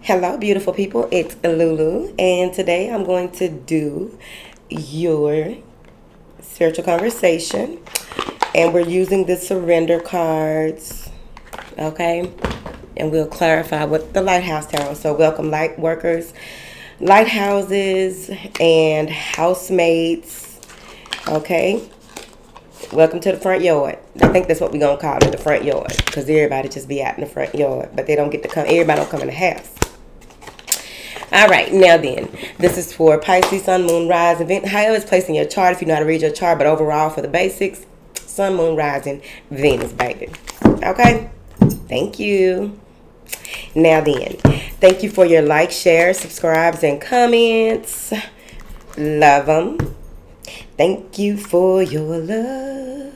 Hello, beautiful people. It's Lulu, and today I'm going to do your spiritual conversation, and we're using the surrender cards, okay? And we'll clarify what the lighthouse tarot. So, welcome, light workers, lighthouses, and housemates, okay? Welcome to the front yard. I think that's what we're gonna call it, the front yard, because everybody just be out in the front yard, but they don't get to come. Everybody don't come in the house. All right, now then, this is for Pisces, Sun, Moon, Rise, event. However it's placed in your chart, if you know how to read your chart, but overall for the basics, Sun, Moon, Rising, Venus, baby. Okay? Thank you. Now then, thank you for your likes, shares, subscribes, and comments. Love them. Thank you for your love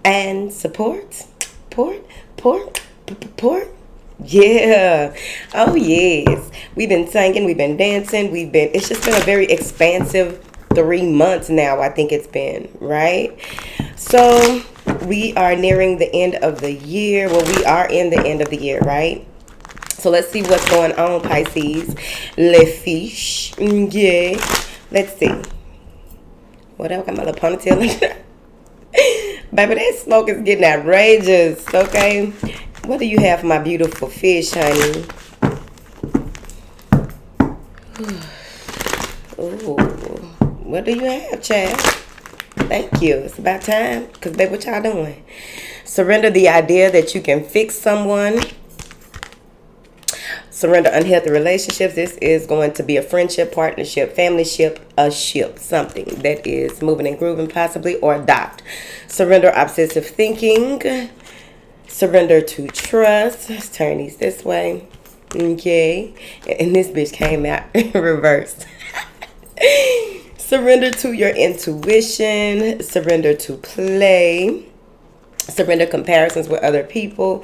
and support. Port. Yeah. Oh, yes. We've been singing. We've been dancing. It's just been a very expansive 3 months now, I think it's been, right? So, we are nearing the end of the year. Well, we are in the end of the year, right? So, let's see what's going on, Pisces. Les fiches. Yeah. Let's see. What else? Got my little ponytail. Baby, that smoke is getting outrageous, okay? What do you have for my beautiful fish, honey? Ooh, what do you have, child? Thank you. It's about time. Because, baby, what y'all doing? Surrender the idea that you can fix someone. Surrender unhealthy relationships. This is going to be a friendship, partnership, family ship, a ship, something that is moving and grooving possibly, or adopt. Surrender obsessive thinking. Surrender to trust. Let's turn these this way. Okay. And this bitch came out reversed. Surrender to your intuition. Surrender to play. Surrender comparisons with other people.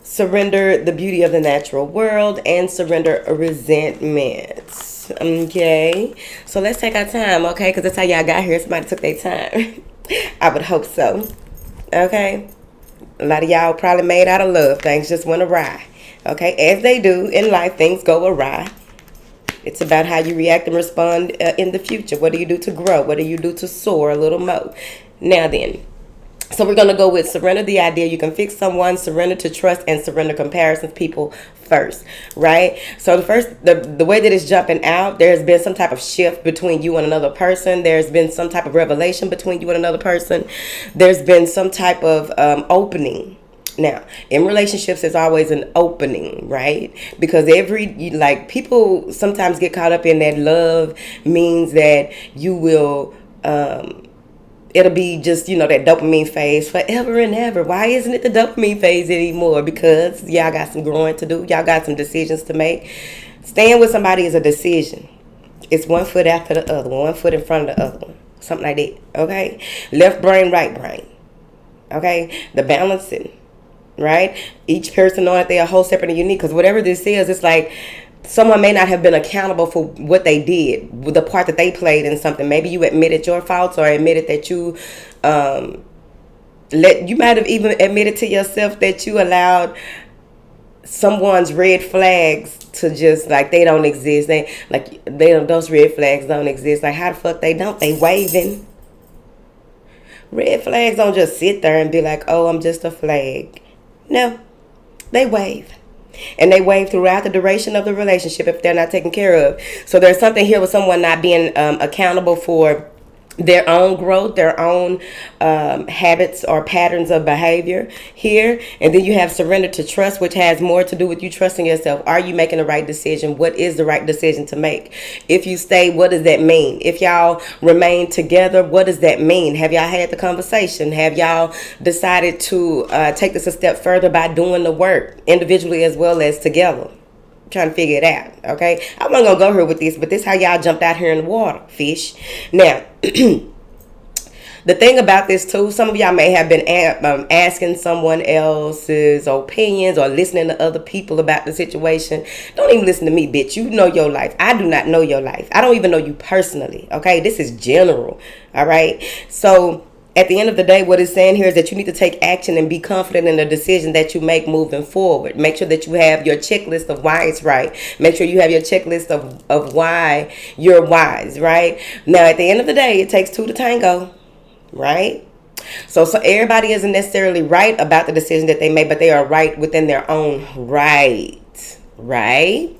Surrender the beauty of the natural world. And surrender resentments. Okay. So let's take our time, okay? Because that's how y'all got here. Somebody took their time. I would hope so. Okay. A lot of y'all probably made out of love. Things just went awry. Okay? As they do in life, things go awry. It's about how you react and respond in the future. What do you do to grow? What do you do to soar a little more? Now then. So we're going to go with surrender the idea you can fix someone, surrender to trust, and surrender comparisons people first, right? So the way that it's jumping out, there's been some type of shift between you and another person. There's been some type of revelation between you and another person. There's been some type of opening. Now, in relationships, there's always an opening, right? Because people sometimes get caught up in that love means that you will... it'll be just, that dopamine phase forever and ever. Why isn't it the dopamine phase anymore? Because y'all got some growing to do. Y'all got some decisions to make. Staying with somebody is a decision. It's one foot after the other one foot in front of the other one. Something like that, okay? Left brain, right brain, okay? The balancing, right? Each person knowing that they're a whole separate and unique. Because whatever this is, it's like... someone may not have been accountable for what they did, the part that they played in something. Maybe you admitted your faults or admitted that you might have even admitted to yourself that you allowed someone's red flags to just they don't exist. Those red flags don't exist. Like, how the fuck they don't? They waving. Red flags don't just sit there and be like, oh, I'm just a flag. No, they wave. And they wave throughout the duration of the relationship if they're not taken care of. So there's something here with someone not being accountable for their own growth, their own habits or patterns of behavior here. And then you have surrender to trust, which has more to do with you trusting yourself. Are you making the right decision? What is the right decision to make? If you stay, what does that mean? If y'all remain together, what does that mean? Have y'all had the conversation? Have y'all decided to take this a step further by doing the work individually as well as together? Trying to figure it out, okay? I'm not gonna go here with this, but this is how y'all jumped out here in the water, fish. Now, the thing about this too, some of y'all may have been asking someone else's opinions or listening to other people about the situation. Don't even listen to me, bitch. You know your life. I do not know your life. I don't even know you personally, okay? This is general, all right? So at the end of the day, what it's saying here is that you need to take action and be confident in the decision that you make moving forward. Make sure that you have your checklist of why it's right. Make sure you have your checklist of why you're wise, right? Now, at the end of the day, it takes two to tango, right? So everybody isn't necessarily right about the decision that they made, but they are right within their own right, right?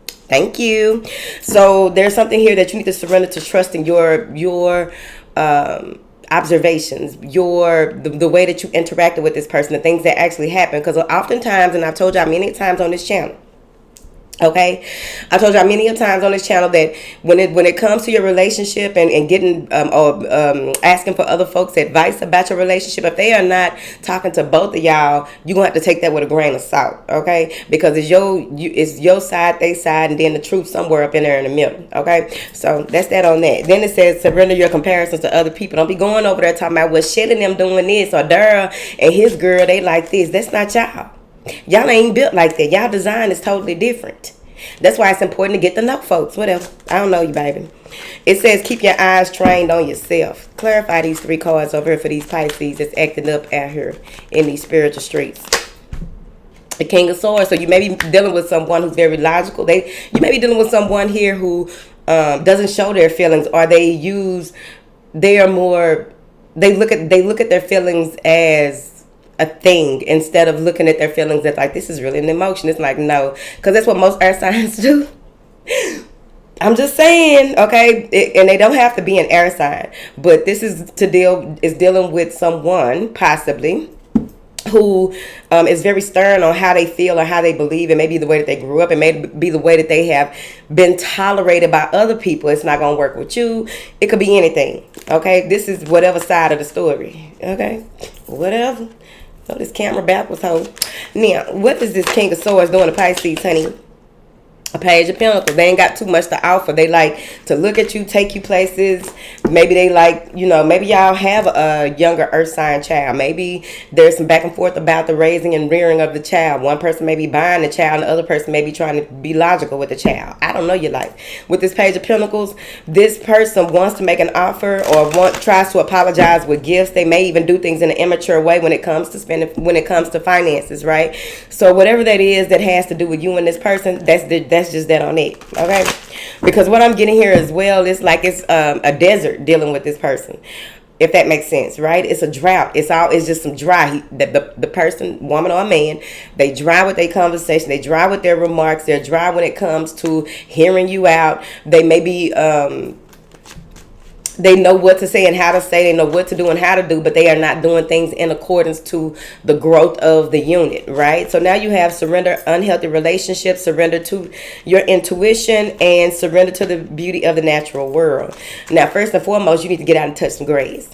Thank you. So there's something here that you need to surrender to, trusting your observations, the way that you interacted with this person, the things that actually happen. Because oftentimes, and I've told y'all many times on this channel, okay, I told y'all many times on this channel that when it comes to your relationship and getting asking for other folks' advice about your relationship, if they are not talking to both of y'all, you're gonna have to take that with a grain of salt, okay? Because it's your side, they side, and then the truth somewhere up in there in the middle, okay? So that's that on that. Then it says surrender your comparisons to other people. Don't be going over there talking about, well, shit and them doing this, or Dara and his girl, they like this. That's not y'all. Y'all ain't built like that. Y'all design is totally different. That's why it's important to get to know folks. Whatever. I don't know you, baby. It says keep your eyes trained on yourself. Clarify these 3 cards over here for these Pisces that's acting up out here in these spiritual streets. The King of Swords. So you may be dealing with someone who's very logical. You may be dealing with someone here who doesn't show their feelings, or they look at their feelings as a thing instead of looking at their feelings as like, this is really an emotion. It's like, no, because that's what most earth signs do. I'm just saying, okay, and they don't have to be an air sign, but this is dealing with someone possibly who is very stern on how they feel or how they believe. It may be the way that they grew up. It may be the way that they have been tolerated by other people. It's not going to work with you. It could be anything, okay? This is whatever side of the story, okay? Whatever. So this camera backwards, hoe. Now, what is this King of Swords doing to Pisces, honey? A Page of Pentacles. They ain't got too much to offer. They like to look at you, take you places. Maybe they like, maybe y'all have a younger earth sign child. Maybe there's some back and forth about the raising and rearing of the child. One person may be buying the child, and the other person may be trying to be logical with the child. I don't know your life. With this Page of Pentacles, this person wants to make an offer or tries to apologize with gifts. They may even do things in an immature way when it comes to spending, when it comes to finances, right? So whatever that is that has to do with you and this person, that's just that on it, okay? Because what I'm getting here as well is like it's a desert dealing with this person, if that makes sense, right? It's a drought. It's just some dry. The person, woman or man, they dry with their conversation. They dry with their remarks. They're dry when it comes to hearing you out. They may be they know what to say and how to say. They know what to do and how to do, but they are not doing things in accordance to the growth of the unit, right? So now you have surrender unhealthy relationships, surrender to your intuition, and surrender to the beauty of the natural world. Now, first and foremost, you need to get out and touch some grass.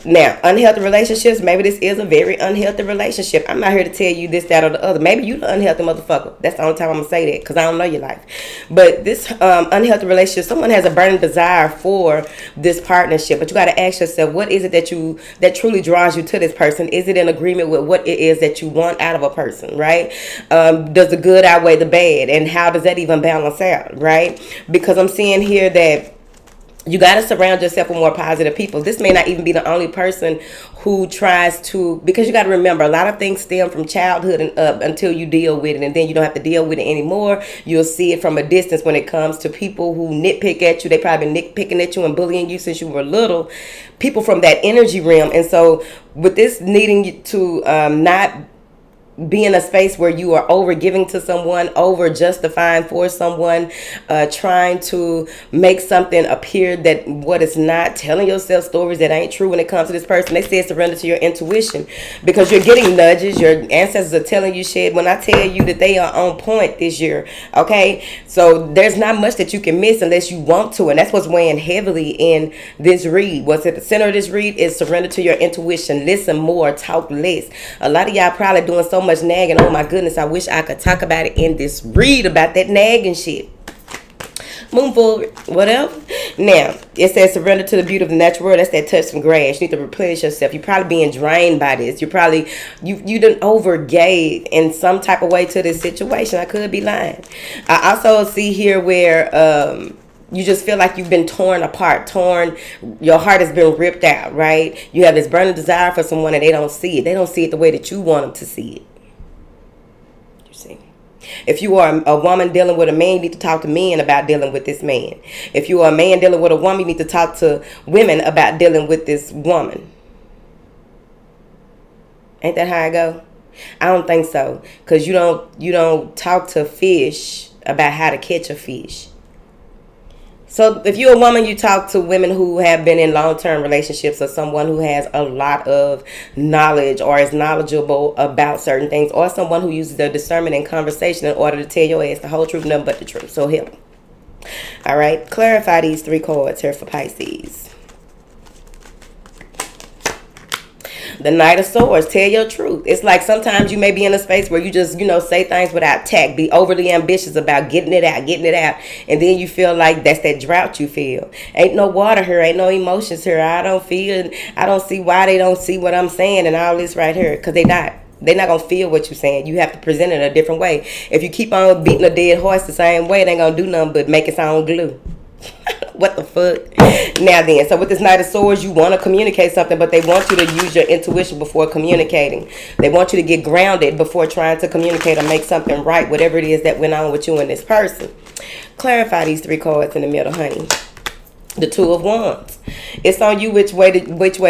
Now, unhealthy relationships, maybe this is a very unhealthy relationship. I'm not here to tell you this, that, or the other. Maybe you the unhealthy motherfucker. That's the only time I'm going to say that, because I don't know your life. But this unhealthy relationship, someone has a burning desire for this partnership, but you got to ask yourself, what is it that truly draws you to this person? Is it in agreement with what it is that you want out of a person, right? Does the good outweigh the bad, and how does that even balance out, right? Because I'm seeing here that you got to surround yourself with more positive people. This may not even be the only person who tries to, because you got to remember, a lot of things stem from childhood and up until you deal with it, and then you don't have to deal with it anymore. You'll see it from a distance when it comes to people who nitpick at you. They probably been nitpicking at you and bullying you since you were little. People from that energy realm. And so with this needing to not be in a space where you are over giving to someone, over justifying for someone, trying to make something appear that what is not, telling yourself stories that ain't true when it comes to this person. They say surrender to your intuition, because you're getting nudges. Your ancestors are telling you shit when I tell you that they are on point this year, okay? So there's not much that you can miss unless you want to, and that's what's weighing heavily in this read. What's at the center of this read is surrender to your intuition. Listen more, talk less. A lot of y'all probably doing so much nagging. Oh my goodness, I wish I could talk about it in this read about that nagging shit. Move forward, whatever. Now, it says surrender to the beauty of the natural world. That's that touch some grass. You need to replenish yourself. You're probably being drained by this. You're probably, you done overgave in some type of way to this situation. I could be lying. I also see here where, You just feel like you've been torn apart, your heart has been ripped out, right? You have this burning desire for someone and they don't see it. They don't see it the way that you want them to see it. You see? If you are a woman dealing with a man, you need to talk to men about dealing with this man. If you are a man dealing with a woman, you need to talk to women about dealing with this woman. Ain't that how I go? I don't think so. Because you don't talk to fish about how to catch a fish. So if you're a woman, you talk to women who have been in long-term relationships, or someone who has a lot of knowledge or is knowledgeable about certain things, or someone who uses their discernment in conversation in order to tell your ass the whole truth, nothing but the truth. So help. All right. Clarify these 3 cards here for Pisces. The Knight of Swords. Tell your truth. It's like sometimes you may be in a space where you just, say things without tact. Be overly ambitious about getting it out. And then you feel like that's that drought you feel. Ain't no water here. Ain't no emotions here. I don't see why they don't see what I'm saying and all this right here. Because they're not going to feel what you're saying. You have to present it a different way. If you keep on beating a dead horse the same way, it ain't going to do nothing but make its own glue. What the fuck? Now then, so with this Knight of Swords, you want to communicate something, but they want you to use your intuition before communicating. They want you to get grounded before trying to communicate or make something right, whatever it is that went on with you and this person. Clarify these 3 cards in the middle, honey. The 2 of Wands. It's on you which way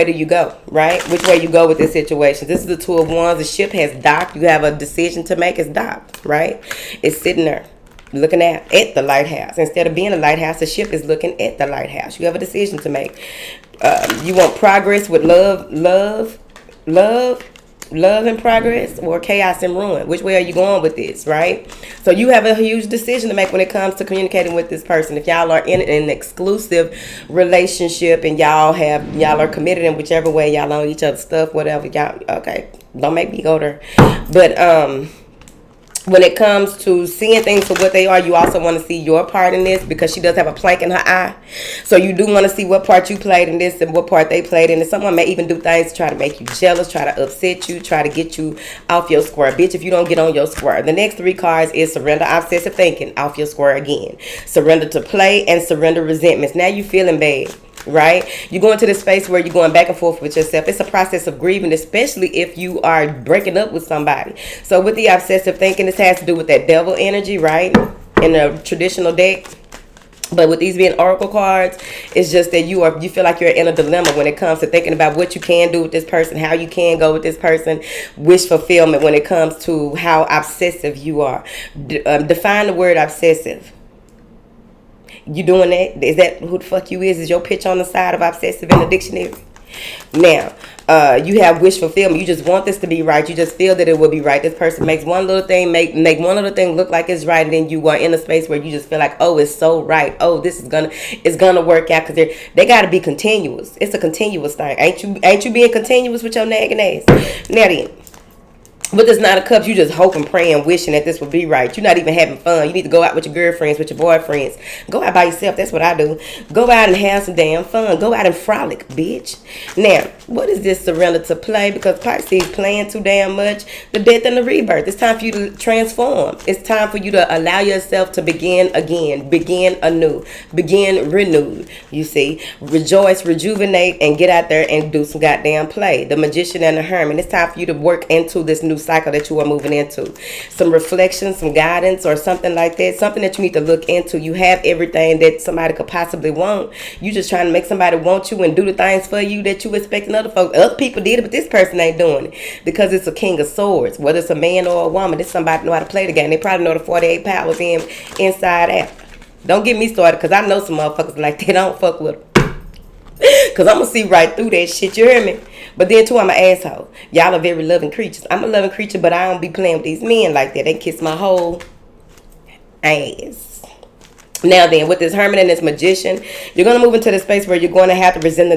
do you go, right? Which way you go with this situation. This is the 2 of Wands. The ship has docked. You have a decision to make. It's docked, right? It's sitting there, looking at the lighthouse. Instead of being a lighthouse, the ship is looking at the lighthouse. You have a decision to make. You want progress with love and progress, or chaos and ruin. Which way are you going with this, right? So you have a huge decision to make when it comes to communicating with this person. If y'all are in an exclusive relationship and y'all are committed in whichever way, y'all own each other's stuff, whatever, y'all, okay, don't make me go there. But when it comes to seeing things for what they are, you also want to see your part in this, because she does have a plank in her eye. So you do want to see what part you played in this and what part they played in it. Someone may even do things to try to make you jealous, try to upset you, try to get you off your square. Bitch, if you don't get on your square. The next 3 cards is surrender, obsessive thinking, off your square again. Surrender to play and surrender resentments. Now you feeling bad. Right? You go into this space where you're going back and forth with yourself. It's a process of grieving, especially if you are breaking up with somebody. So with the obsessive thinking, this has to do with that devil energy, right? In the traditional deck. But with these being oracle cards, it's just that you feel like you're in a dilemma when it comes to thinking about what you can do with this person, how you can go with this person, wish fulfillment when it comes to how obsessive you are. Define the word obsessive. You doing that? Is that who the fuck you is? Is your pitch on the side of obsessive in the dictionary? Now, you have wish fulfillment. You just want this to be right. You just feel that it will be right. This person makes one little thing, make one little thing look like it's right, and then you are in a space where you just feel like, oh, it's so right. Oh, this is gonna work out, because they gotta be continuous. It's a continuous thing. Ain't you being continuous with your nagging ass? Now then, with this Knight of Cups, you just hoping, praying, wishing that this will be right. You're not even having fun. You need to go out with your girlfriends, with your boyfriends. Go out by yourself. That's what I do. Go out and have some damn fun. Go out and frolic, bitch. Now, what is this surrender to play? Because Pisces playing too damn much. The death and the rebirth. It's time for you to transform. It's time for you to allow yourself to begin again. Begin anew. Begin renewed. You see. Rejoice, rejuvenate, and get out there and do some goddamn play. The Magician and the Hermit. It's time for you to work into this new cycle that you are moving into. Some reflection, some guidance, or something like that. Something that you need to look into. You have everything that somebody could possibly want. You just trying to make somebody want you and do the things for you that you expecting other folks. Other people did it, but this person ain't doing it. Because it's a King of Swords. Whether it's a man or a woman, this somebody know how to play the game. They probably know the 48 powers inside out. Don't get me started, because I know some motherfuckers like that. I don't fuck with them. Because I'm going to see right through that shit. You hear me? But then, too, I'm an asshole. Y'all are very loving creatures. I'm a loving creature, but I don't be playing with these men like that. They kiss my whole ass. Now then, with this Hermit and this Magician, you're going to move into the space where you're going to have to surrender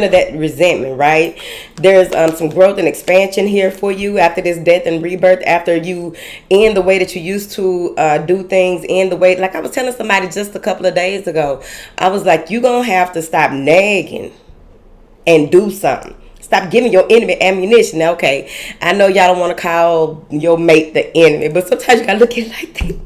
that resentment, right? There's some growth and expansion here for you after this death and rebirth, after you end the way that you used to do things, end the way, like I was telling somebody just a couple of days ago, I was like, you're going to have to stop nagging and do something. Stop giving your enemy ammunition. Now, okay, I know y'all don't want to call your mate the enemy, but sometimes you got to look at it like that.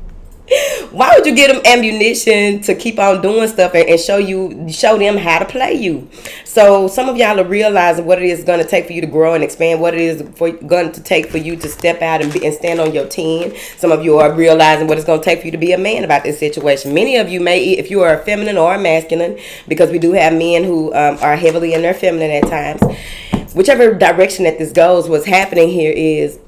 Why would you give them ammunition to keep on doing stuff and show them how to play you? So some of y'all are realizing what it is going to take for you to grow and expand, what it is going to take for you to step out and stand on your 10. Some of you are realizing what it's going to take for you to be a man about this situation. Many of you may, if you are a feminine or a masculine, because we do have men who are heavily in their feminine at times. Whichever direction that this goes, what's happening here is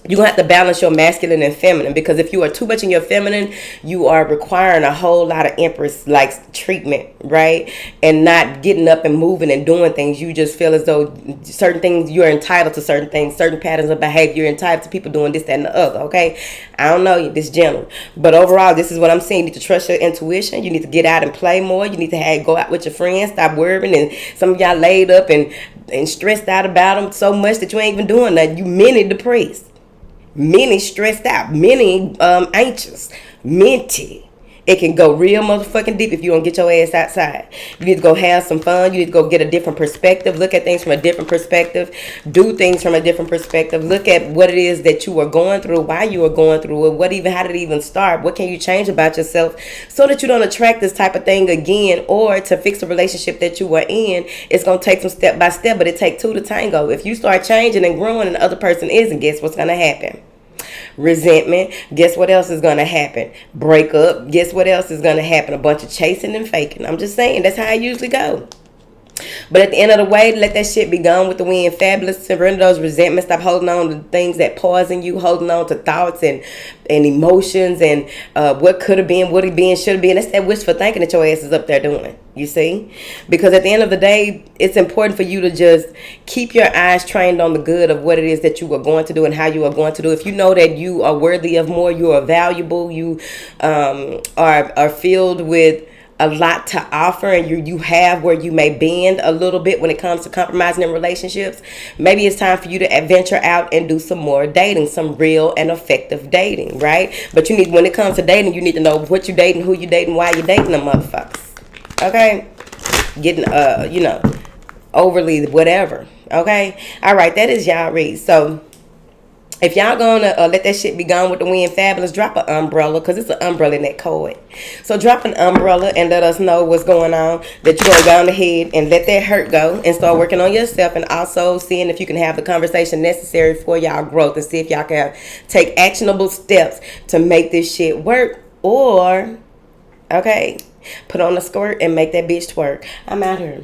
you're going to have to balance your masculine and feminine, because if you are too much in your feminine, you are requiring a whole lot of empress-like treatment, right? And not getting up and moving and doing things. You just feel as though certain things, you're entitled to certain things, certain patterns of behavior. You're entitled to people doing this, that, and the other, okay? I don't know you, this general. But overall, this is what I'm saying. You need to trust your intuition. You need to get out and play more. You need to go out with your friends, stop worrying. And some of y'all laid up and stressed out about them so much that you ain't even doing nothing. You many depressed. Many stressed out, many anxious, minty. It can go real motherfucking deep if you don't get your ass outside. You need to go have some fun. You need to go get a different perspective. Look at things from a different perspective. Do things from a different perspective. Look at what it is that you are going through, why you are going through it, how did it even start? What can you change about yourself so that you don't attract this type of thing again, or to fix the relationship that you were in. It's going to take some step by step, but it takes two to tango. If you start changing and growing and the other person isn't, guess what's going to happen? Resentment. Guess what else is going to happen? Breakup. Guess what else is going to happen? A bunch of chasing and faking. I'm just saying, that's how I usually go. But at the end of the way, let that shit be gone with the wind. Fabulous. Surrender those resentments. Stop holding on to things that poison you. Holding on to thoughts and emotions and what could have been, would have been, should have been. That's that wishful thinking that your ass is up there doing. You see? Because at the end of the day, it's important for you to just keep your eyes trained on the good of what it is that you are going to do and how you are going to do. If you know that you are worthy of more, you are valuable, you are filled with a lot to offer, and you have where you may bend a little bit when it comes to compromising in relationships, maybe it's time for you to venture out and do some more dating, some real and effective dating, right? But when it comes to dating, you need to know what you dating, who you dating, why you dating them motherfuckers. Okay? Getting overly whatever. Okay? All right, that is y'all read. So if y'all gonna let that shit be gone with the wind, fabulous, drop an umbrella, because it's an umbrella in that card. So drop an umbrella and let us know what's going on, that you're going to go on ahead and let that hurt go and start working on yourself, and also seeing if you can have the conversation necessary for y'all growth, and see if y'all can take actionable steps to make this shit work, or, okay, put on a skirt and make that bitch twerk. I'm out here.